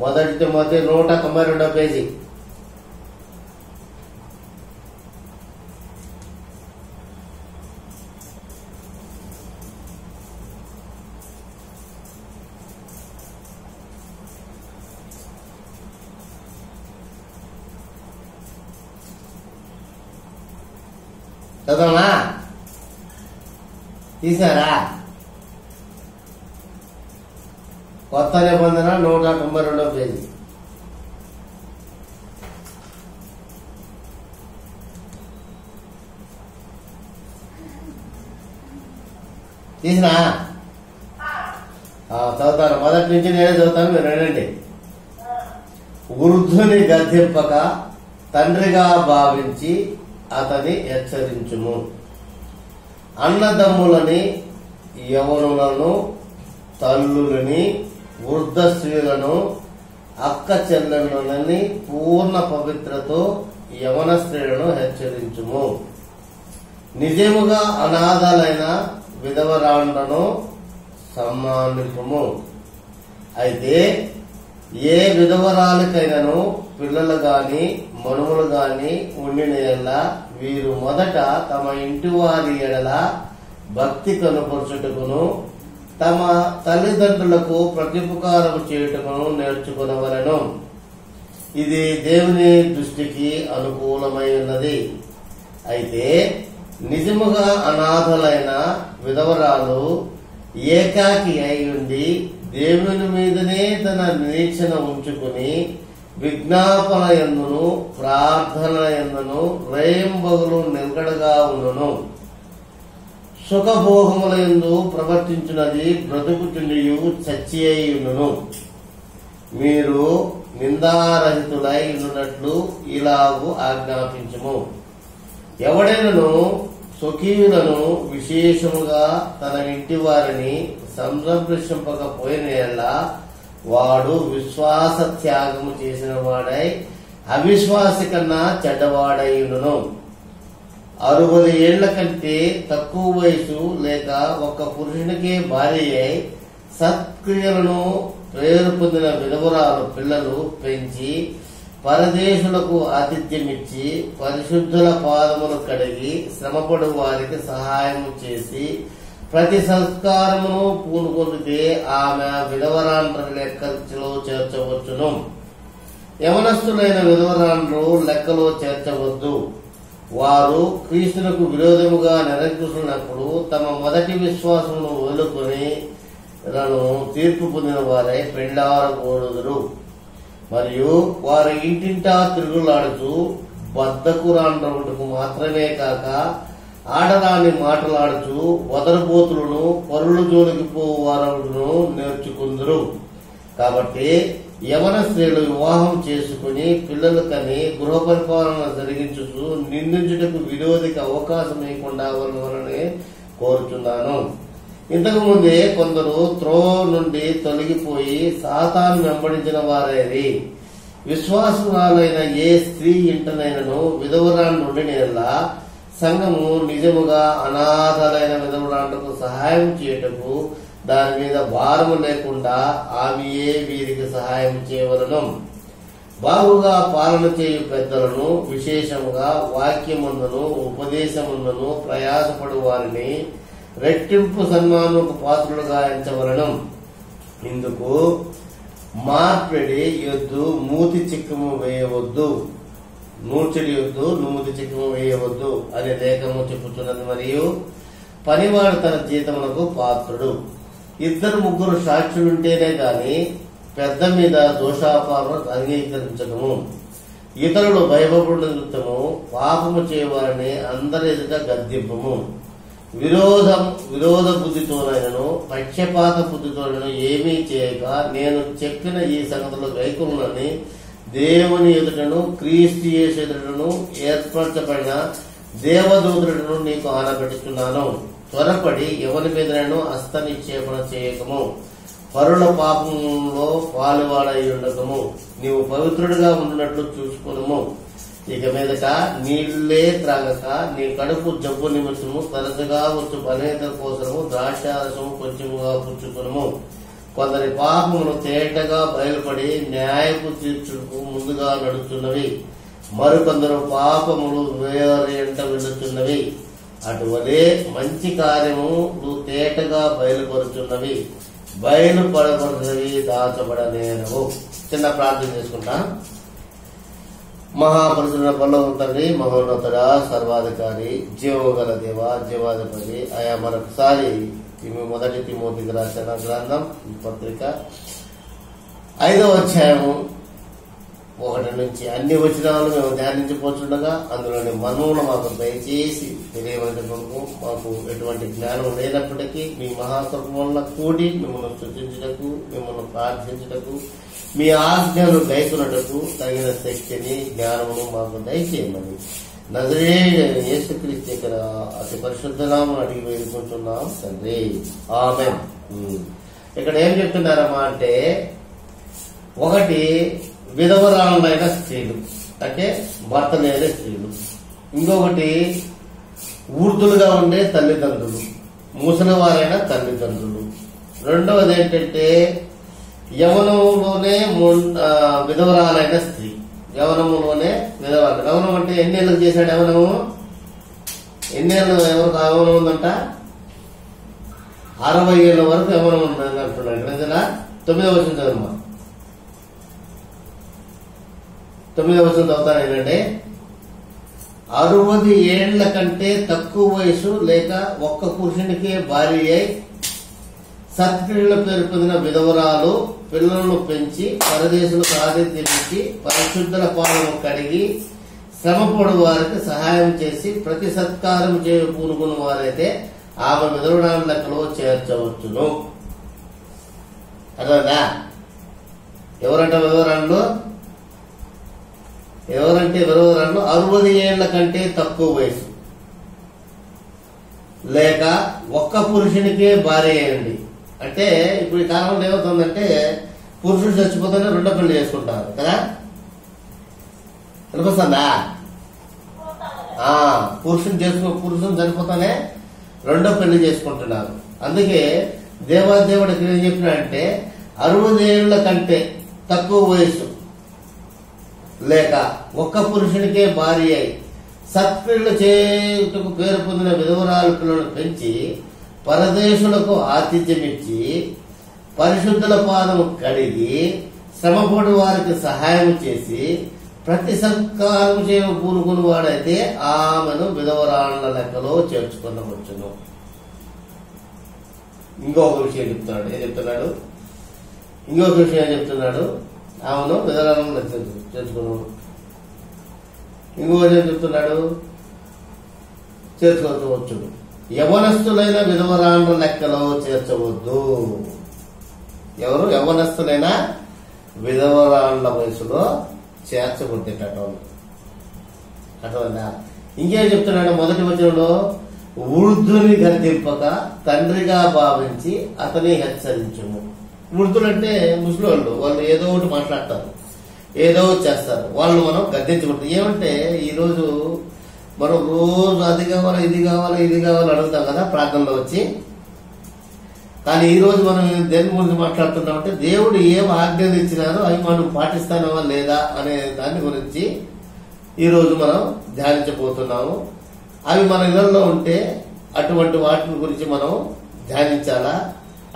మొదటి Timothy 192వ page. చదవనా? తీసారా? కొత్త నిబంధన 192వ పేజీ. తీసినా? చదువుతాను. మొదటి నుంచి నేనే చదువుతాను, మీరు వినండి. వృద్ధుని గద్దెంపక తండ్రిగా భావించి అతని హెచ్చరించుము. అన్నదమ్ములని, యవనులను, తల్లులని, వృద్ధ స్త్రీలను, అక్క చెల్లెళ్ళని పూర్ణ పవిత్రతో యవన స్త్రీలను హెచ్చరించుము. నిజముగా అనాథలైన విధవరాండ్లను సమ్మానించుము. అయితే ఏ విధవరాలకైనను పిల్లలు గాని మనుమలు గాని ఉండిన ఎడల వీరు మొదట తమ ఇంటి వారి ఎడల భక్తి కనుపరచుటకును తమ తల్లిదండ్రులకు ప్రత్యుపకారం చేయుటకును నేర్చుకునవలెను. ఇది దేవుని దృష్టికి అనుకూలమై ఉన్నది. అయితే నిజముగా అనాథలైన విధవరాలు ఏకాకి అయి ఉండి దేవుని మీదనే తన నిరీక్షణ ఉంచుకుని విజ్ఞాపన యందును ప్రార్థన యందును రేయింబగలు నిలకడగా ఉండును. సుఖభోగముల యందు ప్రవర్తించినది బ్రతుకుచుండియు చచ్చి అయి ఉండును. మీరు నిందారహితులై ఉండునట్లు ఇలాగు ఆజ్ఞాపించుము. ఎవడైనను స్వకీయులను విశేషముగా తన ఇంటి వారిని సంరక్షింపకపోయిన యెడల వాడు విశ్వాస త్యాగము చేసిన వాడై అవిశ్వాసి కన్నా చెడ్డవాడైయును. 60 ఏళ్ల కంటే తక్కువ వయసు లేక ఒక పురుషునికే భార్య అయి సత్క్రియలను ప్రేరు పొందిన విధవరాలు పిల్లలు పెంచి పరదేశులకు ఆతిథ్యమిచ్చి పరిశుద్ధుల పాదములు కడిగి శ్రమపడు వారికి సహాయము చేసి ప్రతి సంస్కారమును పూనుకొందితే ఆమె విధవరాండ్ర లెక్కలో చేర్చవచ్చును. యవనస్తులైన విధవరాండ్రు లెక్కలో చేర్చవద్దు. వారు క్రీస్తునకు విరోధముగా నిరంకుశులైనప్పుడు తమ మొదటి విశ్వాసమును వదులుకొని తీర్పు పొందిన వారై పెండ్లాడకూడదురు. మరియు వారి ఇంటింటా తిరుగులాడుచు బద్ధకురాండ్రముటకు మాత్రమే కాక ఆడరాని మాటలాడుచు వదరబోతులను పరుల జోలికి పోవారును నేర్చుకుందరు. కాబట్టి యవన స్త్రీలు వివాహం చేసుకుని పిల్లలు కని గృహ పరిపాలన జరిగించుచు నిందించుటకు విరోధికి అవకాశం ఇవ్వకుండా వలనని కోరుచున్నాను. ఇంతకు ముందే కొందరు త్రోవ నుండి తొలగిపోయి సాతాను వెంబడించిన వారేది. విశ్వాసురాలైన ఏ స్త్రీ ఇంటనైనను విధవరాండ్రు ఉండినలా సంఘము నిజముగా అనాథలైన విధవరాండ్రకు సహాయం చేయుటకు దాని మీద భారము లేకుండా ఆమెయే వీరికి సహాయం చేయవలను. బాగుగా పాలన చేయు పెద్దలను విశేషముగా వాక్యముందును ఉపదేశముందును ప్రయాసపడు వారిని రెట్టింపు సన్మానముకు పాత్రులుగా ఎంచవలను. ఇందుకు మార్పిడి యొద్దు మూతి చిక్కము వేయవద్దు, నూర్చడి యొద్దు మూతి చిక్కము వేయవద్దు అనే లేఖము చెప్పుతున్నది. మరియు పనివాడు తన జీతములకు పాత్రుడు. 2-3 సాక్షులుంటేనే గాని పెద్ద మీద దోషాపారం అంగీకరించడము. ఇతరులు భయపడు నిమిత్తము పాపము చేయవారిని అందరి ఎదుట గద్దింపము. విరోధ బుద్ధితోనైనను పక్షపాత బుద్ధితోనైనా ఏమీ చేయక నేను చెప్పిన ఈ సంగతులు గైకొనులని దేవుని ఎదుటను క్రీస్తు యేసు ఎదుటను ఏర్పరచబడిన దేవదూతులను నీకు ఆనబెట్టుచున్నాను. త్వరపడి ఎవరి మీదనైనా హస్త నిక్షేపణ చేయకము. పరుల పాపంలో పాలువాడై ఉండకము. నీవు పవిత్రుడిగా ఉండినట్లు చూసుకునము. ఇక మీదట నీళ్లే త్రాగక నీ కడుపు జబ్బు నిమిత్తము తరచుగా వచ్చు బలహీనత కోసము ద్రాక్షారసము కొంచెముగా పుచ్చుకునము. కొందరి పాపములు తేటగా బయలుపడి న్యాయపు తీర్చుకు ముందుగా నడుస్తున్నవి, మరికొందరు పాపములు వేరేంట వెళుతున్నవి. అటువలే మంచి కార్యములు తేటగా బయలుపరుచున్నవి, బయలుపడబడినవి దాచబడనేనవు. చిన్న ప్రార్థన చేసుకుంటా. మహాపరిశుద్ధ పరలోక తండ్రి, మహోన్నతుడ, సర్వాధికారి, జీవగల దేవ, జీవాధిపతి ఆయా మరొకసారి మొదటి తిమోతికి రాసిన గ్రంథం పత్రిక 5వ అధ్యాయము 1 నుంచి అన్ని వచనాలు మేము ధ్యానించిపోతుండగా అందులోని మర్మములు మాకు దయచేసి తెలియవలసినందుకు మాకు ఎటువంటి జ్ఞానం లేనప్పటికీ మీ మహాకృప వల్ల కూడి మిమ్మల్ని స్తుతించుటకు, మిమ్మల్ని ప్రార్థించుటకు, మీ ఆజ్ఞలు గైకొనుటకు తగిన శక్తిని, జ్ఞానమును మాకు దయచేయమని నజరేయుడైన యేసుక్రీస్తు ఇక్కడ అతి పరిశుద్ధ నామమున అడిగి వేడుకుంటున్నాం తండ్రి, ఆమేన్. ఇక్కడ ఏం చెప్తున్నారమ్మా అంటే, ఒకటి విధవరాలైన స్త్రీలు, అంటే భర్త లేని స్త్రీలు. ఇంకొకటి వృద్ధులుగా ఉండే తల్లిదండ్రులు, ముసలివారైన తల్లిదండ్రులు. రెండవది ఏంటంటే యవనంలోనే విధవరాలైన స్త్రీ. యవనములోనే విధవరాలు. యవనం అంటే ఎన్నేళ్ళకి చేశాడు యవనము? ఎన్నేళ్ళు ఎవరికి యవనం ఉందంట? 60 ఏళ్ళ వరకు యవనం ఉందని అంటున్నాడు. నిజంగా 9వ వచనం చదువుమా. 9వ వచనం చదువుతాను ఏంటంటే, 60 ఏళ్ల కంటే తక్కువ వయసు లేక ఒక్క పురుషునికే భార్య అయి సత్క్రియల పేరు పొందిన విధవరాలు పిల్లలను పెంచి పరదేశులకు ఆతిథ్యం ఇచ్చి పరిశుద్ధుల పాలను కడిగి శ్రమపడు వారికి సహాయం చేసి ప్రతి సత్కారం చేయ పూనుకున్న వారైతే ఆమె విధవరాల లెక్కలో చేర్చవచ్చును. అర్థమైందా? ఎవరంటే విధవరాళ్ళు? 60 ఏళ్ల కంటే తక్కువ వయసు లేక ఒక్క పురుషునికే భార్య అయ్యండి. అంటే ఇప్పుడు ఈ కాలంలో ఏమవుతుందంటే, పురుషుడు చచ్చిపోతేనే రెండో పెళ్లి చేసుకుంటారు కదా. వినిపిస్తుందా? పురుషుని చనిపోతానే రెండో పెళ్లి చేసుకుంటున్నారు. అందుకే దేవాదేవుడు ఇక్కడ ఏం చెప్పినాడంటే, 60 ఏళ్ల కంటే తక్కువ వయసు లేక ఒక్క పురుషునికే భార్య అయి సత్క్రియలు చేయుటకు పేరు పొందిన విధవరాల పిల్లలను పెంచి పరదేశులకు ఆతిథ్యం ఇచ్చి పరిశుద్ధుల పాదము కడిగి శ్రమపడు వారికి సహాయం చేసి ప్రతి సత్కారం చేయ పూనుకుని వాడైతే ఆమెను విధవరాళ్ల లెక్కలో చేర్చుకునవచ్చును. ఇంకొక విషయం చెప్తున్నాడు. ఏం చెప్తున్నాడు? ఇంకొక విషయం చెప్తున్నాడు. ఆమెను విధవరాళ్లను చేర్చుకున్నాడు. ఇంకొకటి ఏం చెప్తున్నాడు? చేర్చుకోవచ్చును. యవనస్తులైన విధవరాళ్ల లెక్కలో చేర్చవద్దు. ఎవరు? యవనస్తులైన విధవరాళ్ల వయసులో చేర్చబుద్దేటో. అట్లా ఇంకేం చెప్తున్నాడు? మొదటి వచనంలో వృద్ధుని గర్దింపక తండ్రిగా భావించి అతని హెచ్చరించుము. వృద్ధులంటే ముసలోళ్ళు. వాళ్ళు ఏదో ఒకటి మాట్లాడతారు, ఏదో చేస్తారు. వాళ్ళు మనం గద్దించకూడదు. ఏమంటే ఈరోజు మనం రోజు అది కావాలా, ఇది కావాలా, ఇది కావాలా అడుగుతాం కదా ప్రార్థనలో వచ్చి. కానీ ఈ రోజు మనం దేని గురించి మాట్లాడుతున్నామంటే, దేవుడు ఏం ఆజ్ఞలు ఇచ్చినారో అవి మనం పాటిస్తామా లేదా అనే దాని గురించి ఈ రోజు మనం ధ్యానించబోతున్నాము. అవి మన ఇళ్లలో ఉంటే అటువంటి వాటి గురించి మనం ధ్యానించాలా?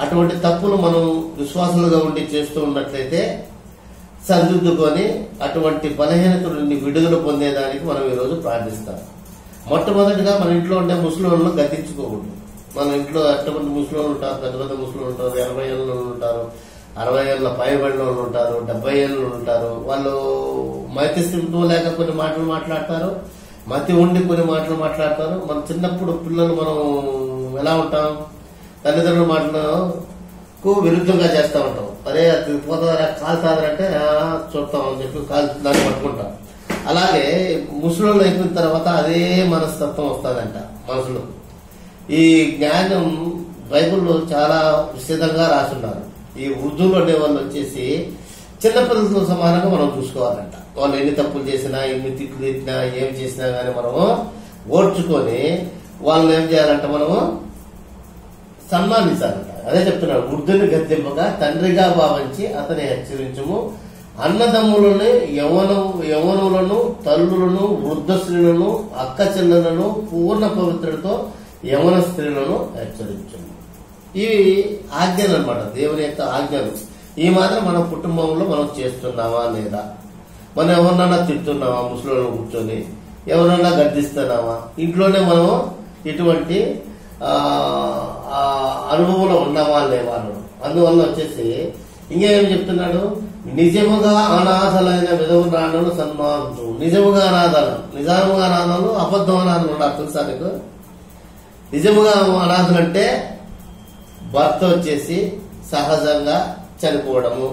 అటువంటి తప్పులు మనం విశ్వాసులుగా ఉండి చేస్తూ ఉన్నట్లయితే సరిదిద్దుకొని అటువంటి బలహీనత నుండి విడుదల పొందేదానికి మనం ఈరోజు ప్రార్థిస్తాం. మొట్టమొదటిగా మన ఇంట్లో ఉండే ముసలోళ్ళను గద్దించుకోకూడదు. మన ఇంట్లో అటువంటి ముసలోళ్ళు ఉంటారు, పెద్ద పెద్ద ముసలోళ్ళు ఉంటారు, 80 ఏళ్ళు ఉంటారు, 60 ఏళ్ళ పైబడిన వాళ్ళు ఉంటారు, 70 ఏళ్ళు ఉంటారు. వాళ్ళు మతి స్థితితో లేక కొన్ని మాటలు మాట్లాడతారు, మతి ఉండి కొన్ని మాటలు మాట్లాడతారు. మన చిన్నప్పుడు పిల్లలు మనం ఎలా ఉంటాం? తల్లిదండ్రుల మాటలకు విరుద్ధంగా చేస్తూ ఉంటాం. అరే అది పోతారా, కాలుతాదంటే చూస్తాం అని చెప్పి దాన్ని పట్టుకుంటాం. అలాగే ముసలోళ్ళు అయిపోయిన తర్వాత అదే మనస్తత్వం వస్తుందంట మనసులో. ఈ జ్ఞానం బైబిల్లో చాలా విస్తృతంగా రాసున్నారు. ఈ వృద్ధులు అనే వాళ్ళు వచ్చేసి చిన్నపిల్లలతో సమానంగా మనం చూసుకోవాలంట. వాళ్ళు ఎన్ని తప్పులు చేసినా, ఎన్ని తిట్లు తిట్టినా, ఏం చేసినా గానీ మనము ఓర్చుకొని వాళ్ళని ఏం చేయాలంట? మనము సన్మానించాలంట. అదే చెప్తున్నాడు, వృద్ధుని గద్దెంపగా తండ్రిగా భావించి అతని హెచ్చరించుము. అన్నదమ్ములని, యవనులను, తల్లులను, వృద్ధ స్త్రీలను, అక్క చెల్లెలను, పూర్ణ పవిత్రుడితో యవన స్త్రీలను హెచ్చరించుము. ఇవి ఆజ్ఞలు అన్నమాట, దేవుని యొక్క ఆజ్ఞలు. ఈ మాత్రం మన కుటుంబంలో మనం చేస్తున్నావా లేదా? మనం ఎవరినన్నా తిట్టున్నావా? ముసలిలో కూర్చొని ఎవరన్నా గర్దిస్తున్నావా? ఇంట్లోనే మనం ఇటువంటి అనుభవంలో ఉన్నావా లేవా? అందువల్ల వచ్చేసి ఇంకేం చెప్తున్నాడు, నిజముగా అనాథలైన విధవరాండ్రను సన్మానించు. నిజముగా అనాథాలు, నిజముగా అనాథాలు, అబద్ధం అనాథలు ఉన్నారు తెలుసా నీకు? నిజముగా అనాథలు అంటే భర్త వచ్చేసి సహజంగా చనిపోవడము,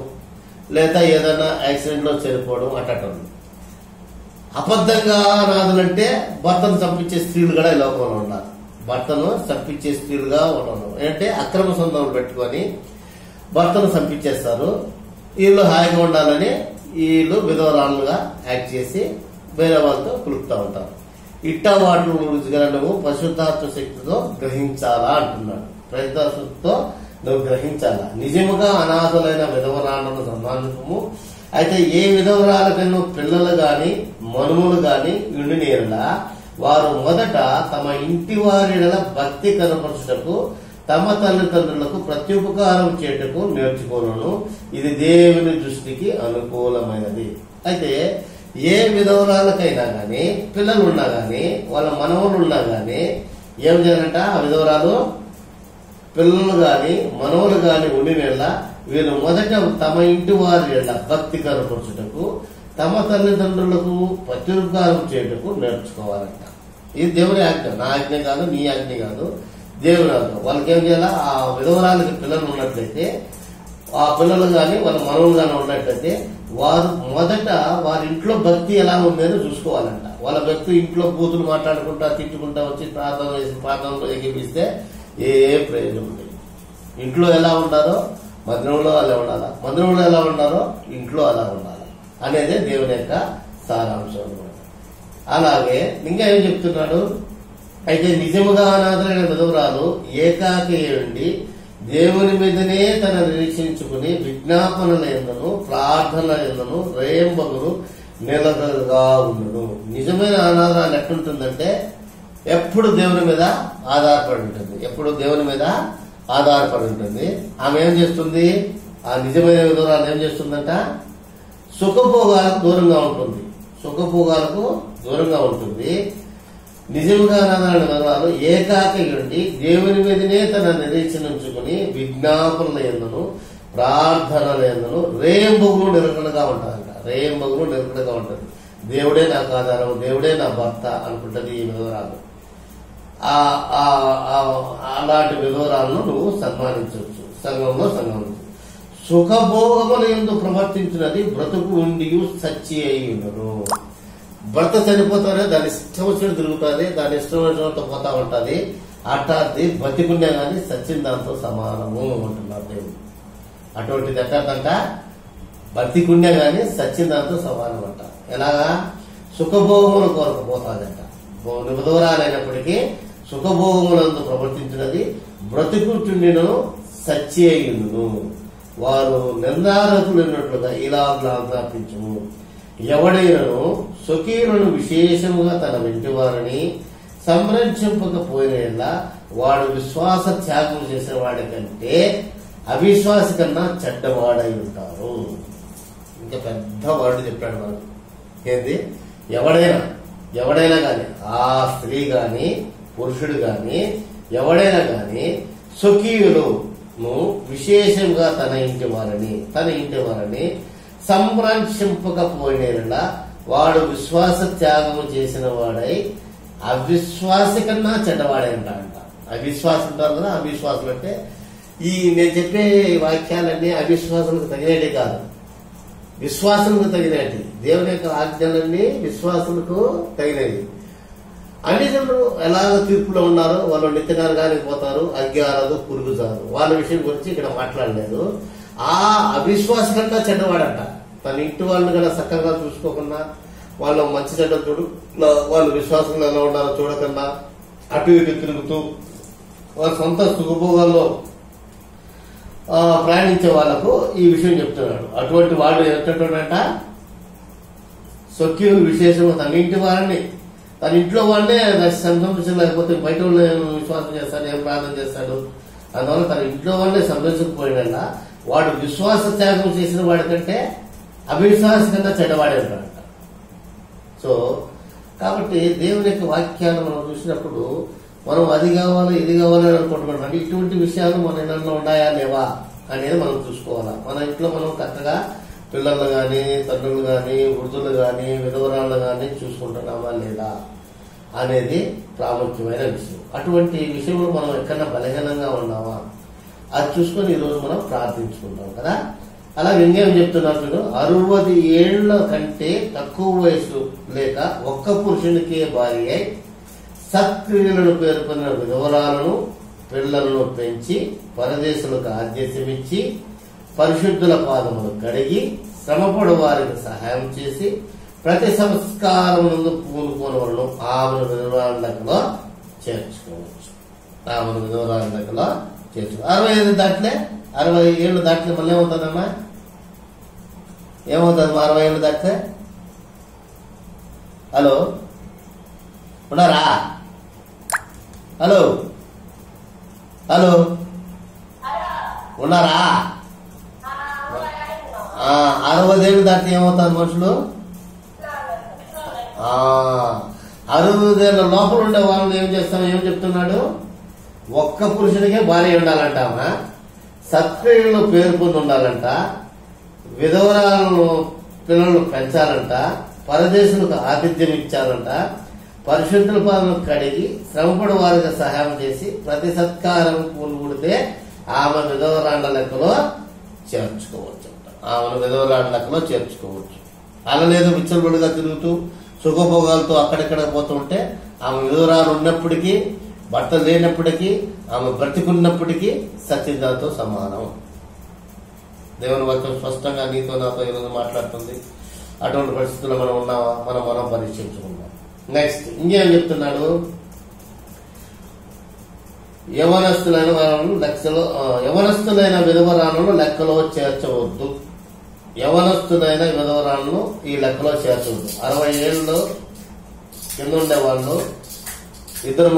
లేదా ఏదైనా యాక్సిడెంట్ లో చనిపోవడం అట్టడం. అబద్ధంగా అనాథలంటే భర్తను చంపించే స్త్రీలు కూడా ఈ లోకంలో ఉన్నారు. భర్తను చంపించే స్త్రీలుగా ఉండడం అంటే అక్రమ సంబంధాలు పెట్టుకొని భర్తను చంపించేస్తారు. వీళ్ళు హాయిగా ఉండాలని వీళ్ళు విధవరాళ్ళుగా యాక్ట్ చేసి వేరే వాళ్ళతో కులుపుతా ఉంటారు. ఇట్టా వాటి గురించి నువ్వు పరిశుద్ధాత్మ శక్తితో గ్రహించాలా అంటున్నాడు. పరిశుద్ధాత్మతో నువ్వు గ్రహించాలా. నిజముగా అనాథులైన విధవరాలను సన్మానించము. అయితే ఏ విధవరాలకైనా పిల్లలు గాని మనుములు గాని ఉండినేలా వారు మొదట తమ ఇంటి వారి భక్తి కనపరచుటకు తమ తల్లిదండ్రులకు ప్రత్యుపకారం చేయటకు నేర్చుకోను. ఇది దేవుని దృష్టికి అనుకూలమైనది. అయితే ఏ విధవరాలకైనా గాని పిల్లలు ఉన్నా గాని వాళ్ళ మనవలు ఉన్నా గాని ఏం చేయాలంట? ఆ విధవరాలు పిల్లలు గాని మనవలు గాని ఉండినేళ్ళ వీళ్ళు మొదట తమ ఇంటి వారి భక్తి కనపరచుటకు తమ తల్లిదండ్రులకు ప్రత్యుపకారం చేయటకు నేర్చుకోవాలంట. ఇది దేవుని ఆజ్ఞ, నా ఆజ్ఞ కాదు, నీ ఆజ్ఞ కాదు, దేవుని ఆజ్ఞ. వాళ్ళకి ఏం చేయాలా? ఆ విధవరాలకి పిల్లలు ఉన్నట్లయితే, ఆ పిల్లలు గాని వాళ్ళ మనవులు గాని ఉన్నట్లయితే వారు మొదట వారి ఇంట్లో భక్తి ఎలా ఉందని చూసుకోవాలంట. వాళ్ళ భక్తి ఇంట్లో బూతులు మాట్లాడుకుంటా తిట్టుకుంటా వచ్చి ప్రార్థన చేసి ప్రార్థనలో ఎగిపిస్తే ఏ ప్రయోజనం లేదు. ఇంట్లో ఎలా ఉంటారో మందిరంలో అలా ఉండాలా, మందిరంలో ఎలా ఉన్నారో ఇంట్లో అలా ఉండాలి అనేదే దేవుని యొక్క సారాంశం అనమాట. అలాగే ఇంకా ఏం చెప్తున్నాడు? అయితే నిజముగా అనాథలైన విధవరాలు ఏకాకి ఉండి దేవుని మీదనే తన నిరీక్షించుకుని విజ్ఞాపనల యందును ప్రార్థనల యందును రేయంబగులు నిలకడగా ఉండను. నిజమైన అనాథరాలు ఎట్లుంటుందంటే ఎప్పుడు దేవుని మీద ఆధారపడి ఉంటుంది, ఎప్పుడు దేవుని మీద ఆధారపడి ఉంటుంది. ఆమె ఏం చేస్తుంది? ఆ నిజమైన విధవరాలు ఏం చేస్తుందంట? సుఖభోగాలకు దూరంగా ఉంటుంది, సుఖభోగాలకు దూరంగా ఉంటుంది. నిజంగా అనాథలైన విధవరాలు ఏకాకి ఉండి దేవుని మీదనే తన నిరీక్షించుకుని విజ్ఞాపనల యందును ప్రార్థనల యందును రేయంబగులు నిలకడగా ఉంటారంట. రేయంబగులు నిలకడగా ఉంటుంది. దేవుడే నాకు ఆధారం, దేవుడే నా భర్త అనుకుంటది ఈ విధవరాలు. అలాంటి విధవరాలను నువ్వు సన్మానించవచ్చు, సంఘంలో సన్మానించు. సుఖభోగముల యందు ప్రవర్తించినది బ్రతుకు ఉండి సచ్చి అయి ఉండను. భర్త చనిపోతానే దాని ఇష్టం వచ్చినట్టు తిరుగుతుంది, దాని ఇష్టం వచ్చినట్టు పోతా ఉంటుంది. అట్లాంటి బతికున్నా గాని సచ్చిన దాంతో సమానము అంటున్నారు దేవుడు. అటువంటిది ఎట్లంట? బతికున్నా గాని సచ్చిన దాంతో సమానం అంట. ఎలాగా? సుఖభోగముల కొరకు పోతాదంట. విధవరాలైనప్పటికీ సుఖభోగములందు ప్రవర్తించినది బ్రతుకుంటుండిను సచ్చి అయ్యుండును. వారు నిందారతులైనట్లుగా ఇలా ఆజ్ఞాపించుము. ఎవడైనను స్వకీయులను విశేషముగా తన వెంటి వారిని సంరక్షింపకపోయిన వాడు విశ్వాస త్యాగం చేసిన వాడి కంటే అవిశ్వాసి కన్నా చెడ్డవాడై ఉంటారు. ఇంకా పెద్ద వాడు చెప్పాడు మనకు. ఏంది? ఎవడైనా గాని, ఆ స్త్రీ గాని పురుషుడు గాని ఎవడైనా గాని స్వకీయులను విశేషంగా తన ఇంటి వారిని సంరక్షింపకపోయిన వాడు విశ్వాస త్యాగము చేసిన వాడై అవిశ్వాసి కన్నా చెడ్డవాడే అంట. అవిశ్వాసం ఉంటారు కదా, అవిశ్వాసులు అంటే ఈ నేను చెప్పే వాక్యాలన్నీ అవిశ్వాసులకు తగినట్టే కాదు, విశ్వాసులకు తగినట్టు. దేవుని యొక్క ఆజ్ఞలన్నీ విశ్వాసులకు తగినవి. అన్ని జనులు ఎలాగ తీర్పులో ఉన్నారో వాళ్ళు నిత్య నరకానికి పోతారు, అగ్గి ఆరదు పురుగు చారు. వాళ్ళ విషయం గురించి ఇక్కడ మాట్లాడలేదు. ఆ అవిశ్వాస కంటే చెడ్డవాడంట. తన ఇంటి వాళ్ళని కూడా చక్కగా చూసుకోకుండా, వాళ్ళ మంచి చెడ్డ వాళ్ళు విశ్వాసంలో ఎలా ఉన్నారో చూడకుండా అటు ఇటు తిరుగుతూ వాళ్ళ సొంత సుఖభోగాల్లో ప్రయాణించే వాళ్ళకు ఈ విషయం చెప్తున్నాడు. అటువంటి వాడు ఎట్టంట సొక్కి విశేషం తన ఇంటి వారిని, తన ఇంట్లో వాళ్ళే సంతోషం లేకపోతే బయట వాళ్ళు విశ్వాసం చేస్తాడు, ఏం ప్రార్థన చేస్తాడు. అందువల్ల తన ఇంట్లో వాళ్ళే సంతోషించకపోయినా వాడు విశ్వాస త్యాగం చేసిన వాడికంటే అవిశ్వాస కన్నా చెడ్డవాడే ఉంటాడంట. సో కాబట్టి దేవుని యొక్క వాక్యాన్ని మనం చూసినప్పుడు మనం అది కావాలి ఇది కావాలి అని అనుకుంటున్నాం. అంటే ఇటువంటి విషయాలు మన ఇళ్ళలో ఉన్నాయా లేవా అనేది మనం చూసుకోవాలా. మన ఇంట్లో మనం కరెక్ట్గా పిల్లలు కానీ, తండ్రులు కానీ, వృద్ధులు కానీ, విధవరాళ్ళు కానీ చూసుకుంటున్నామా లేదా అనేది ప్రాముఖ్యమైన విషయం. అటువంటి విషయంలో మనం ఎక్కడన్నా బలహీనంగా ఉన్నామా అది చూసుకొని ఈరోజు మనం ప్రార్థించుకుంటాం కదా. అలాగే ఇంకేం చెప్తున్నారు చూడు, 60 ఏళ్ల కంటే తక్కువ వయసు లేక ఒక్క పురుషునికే భార్య అయి సత్క్రియలను పేర్కొన్న విధవరాలను పిల్లలను పెంచి పరదేశులకు ఆదేశమిచ్చి పరిశుద్ధుల పాదములు కడిగి శ్రమపడు వారికి సహాయం చేసి ప్రతి సంస్కారం నుండి పూనుకోని వాళ్ళను ఆమెను విధవరాల లెక్కలో చేర్చుకోవచ్చు. ఆమెను విధవరాల లెక్కలో చేర్చుకో. 65 దాట్లే 60 ఏళ్ళు దాటితే మళ్ళీ ఏమవుతుందమ్మా? ఏమవుతుంది 60 ఏళ్ళు దాటితే? హలో ఉన్నారా? హలో హలో ఉన్నారా? 60 ఏళ్ళు దాటితే ఏమవుతారు మనుషులు? 60 ఏళ్ళ లోపల ఉండే వాళ్ళు ఏం చేస్తాం? ఏం చెప్తున్నాడు? ఒక్క పురుషునికే భార్య ఉండాలంటామా, సత్క్రియలను పేర్కొని ఉండాలంట, విధవరాలను పిల్లలను పెంచాలంట, పరదేశులకు ఆతిథ్యం ఇచ్చారంట, పరిశుద్ధుల పాదములు కడిగి శ్రమపడు వారికి సహాయం చేసి ప్రతి సత్కారం పూనుగుడితే ఆమె విధవరాండ్ల లెక్కలో చేర్చుకోవచ్చు. ఆమెను విధవరాండ్ల లెక్కలో చేర్చుకోవచ్చు. అలా లేదు విచ్చలబడిగా తిరుగుతూ సుఖభోగాలతో అక్కడెక్కడ పోతుంటే ఆమె విధవరాలు ఉన్నప్పటికీ, భర్త లేనప్పటికీ, ఆమె బ్రతికున్నప్పటికీ సత్యదాతో సమానం. దేవుని వాక్యం స్పష్టంగా నీతో నాతో ఈరోజు మాట్లాడుతుంది. అటువంటి పరిస్థితుల్లో మనం ఉన్నామా? మనం పరీక్షించుకుందాం. నెక్స్ట్ ఇంకేం చెప్తున్నాడు? యవనస్తులైన విధవరాలను లెక్కలో చేర్చవద్దు. యవనస్తులైన విధవరాలను ఈ లెక్కలో చేర్చవద్దు. 60 ఏళ్ళు కింద ఉండే వాళ్ళు ఇద్దరు